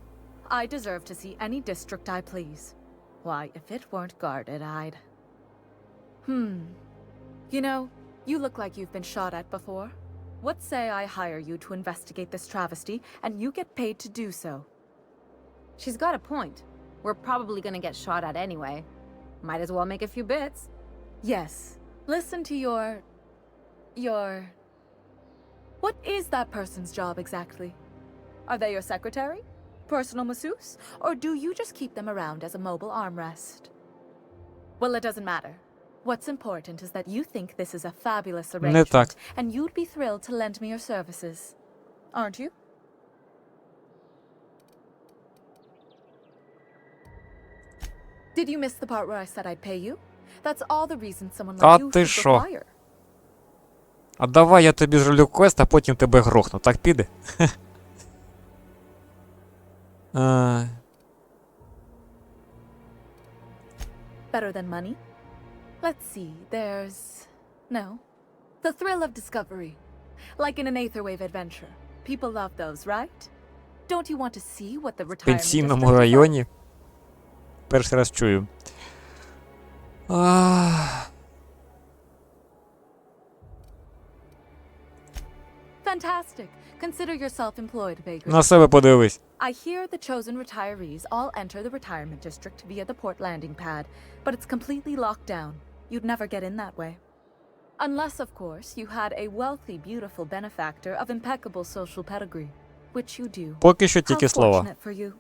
I deserve to see any district I please. Why, if it weren't guarded, I'd... You know, you look like you've been shot at before. What say I hire you to investigate this travesty, and you get paid to do so? She's got a point. We're probably gonna get shot at anyway. Might as well make a few bits. Yes. Listen to your... What is that person's job exactly? Are they your secretary? Personal masseuse? Or do you just keep them around as a mobile armrest? Well, it doesn't matter. What's important is that you think this is a fabulous Не arrangement, так. and you'd be thrilled to lend me your services. Aren't you? Did you miss the part where I said I'd pay you? That's all the reason someone Та like you ти should що? require. А давай я тобі зроблю квест, а потім тебе грохну. Так піде? Better than money? Let's see, there's... No. The thrill of discovery. Like in an Aetherwave adventure. People love those, right? Don't you want to see what the В retirement пенсійному district is like? районі. Перший раз чую. Fantastic. Consider yourself employed, vagrant. На себе подивись. I hear the chosen retirees all enter the retirement district via the port landing pad, but it's completely locked down. You'd never get in that way. Unless, of course, you had a wealthy, beautiful benefactor of impeccable social pedigree, which you do. Поки що How тільки слова. fortunate for you.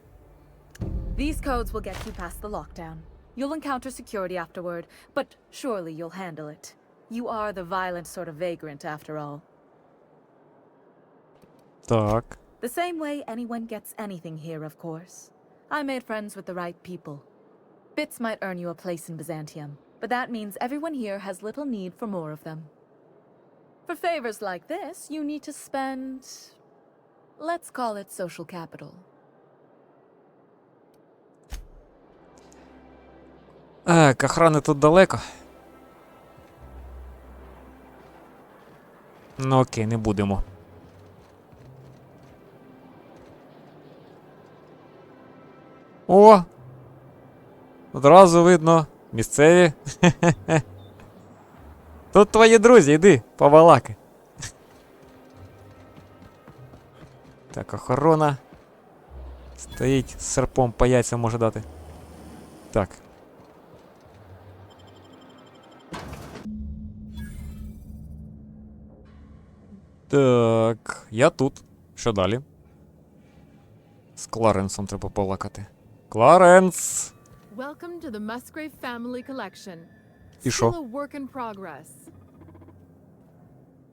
These codes will get you past the lockdown. You'll encounter security afterward, but surely you'll handle it. You are the violent sort of vagrant, after all. Так. The same way anyone gets anything here, of course. I made friends with the right people. Bits might earn you a place in Byzantium, but that means everyone here has little need for more of them. For favors like this, you need to spend... let's call it social capital. Охрани тут далеко. Ну окей, не будемо. О! Одразу видно. Місцеві. Тут твої друзі, йди, побалаки. Так, охорона. Стоїть з серпом по яйцям може дати. Так. Так, я тут. Що далі? З Кларенсом треба полакати. Кларенс! Welcome to the Musgrave family collection. І що? Still a work in progress.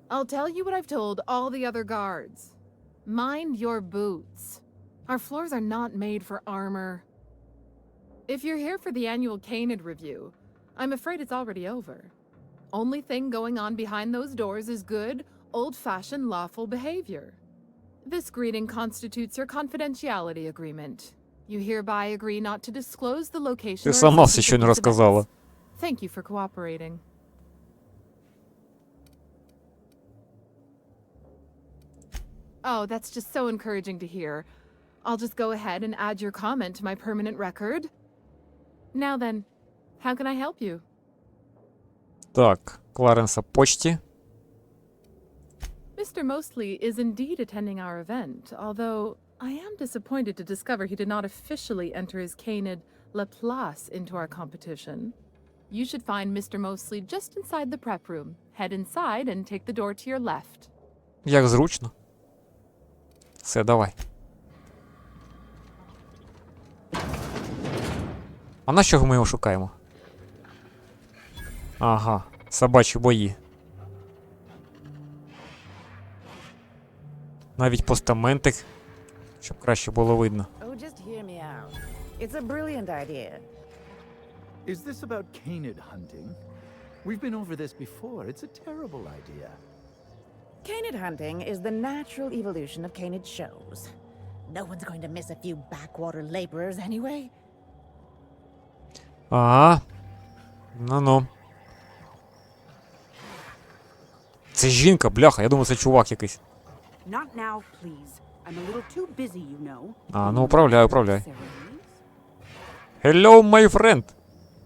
I'll tell you what I've told all the other guards. Mind your boots. Our floors are not made for armor. If you're here for the annual Canid review, I'm afraid it's already over. Only thing going on behind those doors is good, old-fashioned lawful behavior. This greeting constitutes your confidentiality agreement. You hereby agree not to disclose the location Ти or сама existence все of щойно these розказала. events. Thank you for cooperating. Oh, that's just so encouraging to hear. I'll just go ahead and add your comment to my permanent record. Now then, how can I help you? Так, Кларенса почті. Mr. Mostly is indeed attending our event, although I am disappointed to discover he did not officially enter his Canid La Place into our competition. You should find Mr. Mostly just inside the prep room. Head inside and take the door to your left. Як зручно. Все, давай. А на що ми його шукаємо? Ага, собачі бої. Навіть постаментик, щоб краще було видно. Oh, just hear me out. It's a brilliant idea. Is this about canid hunting? We've been over this before. It's a terrible idea. Canid hunting is the natural evolution of canid shows. No one's going to miss a few backwater laborers anyway. Ага. Ну-ну. Це жінка, бляха, я думаю, це чувак якийсь. Not now, please. I'm a little too busy, you know. А, ну управляй, управляй. Hello, my friend!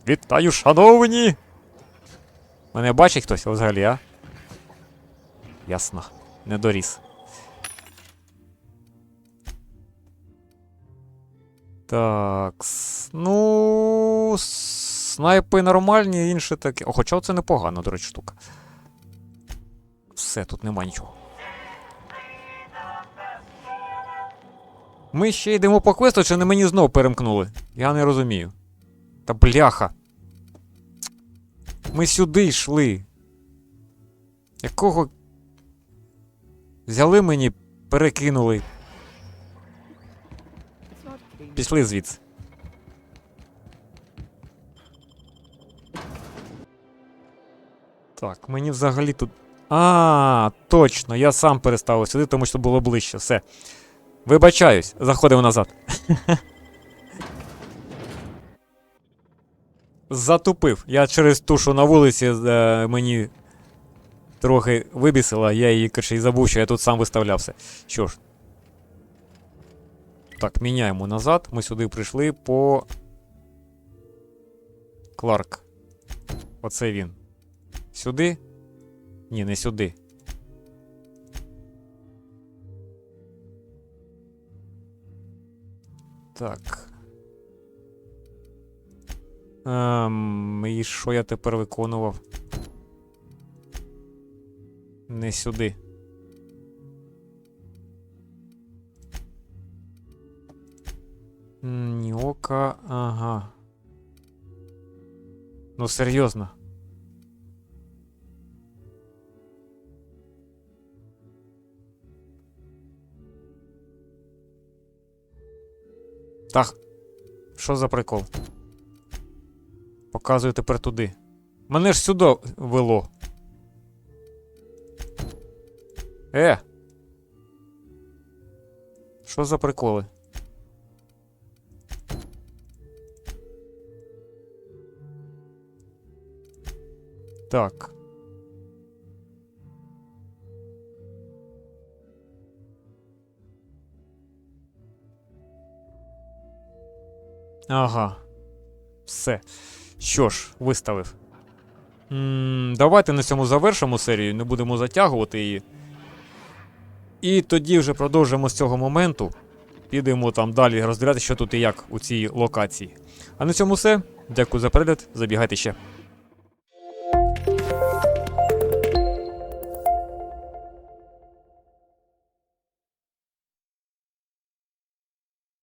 Вітаю, шановні! Мене бачить хтось взагалі, а? Ясно. Не доріс. Так. Ну. Снайпи нормальні, інші такі. О, хоча це непогано, до речі, штука. Все, тут нема нічого. Ми ще йдемо по квесту, чи не мені знов перемкнули? Я не розумію. Та бляха. Ми сюди йшли. Якого... Взяли мені, перекинули. Пішли звідси. Так, мені взагалі тут... А, точно, я сам переставив сюди, тому що було ближче. Все. Вибачаюсь, заходимо назад. Затупив. Я через ту, що на вулиці мені трохи вибісила, я її, коротше, і забув, що я тут сам виставлявся. Що ж. Так, міняємо назад. Ми сюди прийшли по... Кларк. Оце він. Сюди? Ні, не сюди. Так. І що я тепер виконував? Не сюди. Ні ока, ага. Ну, серйозно. Так. Що за прикол? Показую тепер туди. Мене ж сюди вело. Що за приколи? Так. Ага. Все. Що ж, виставив. Давайте на цьому завершимо серію, не будемо затягувати її. І тоді вже продовжимо з цього моменту. Підемо там далі розділяти, що тут і як у цій локації. А на цьому все. Дякую за перегляд. Забігайте ще.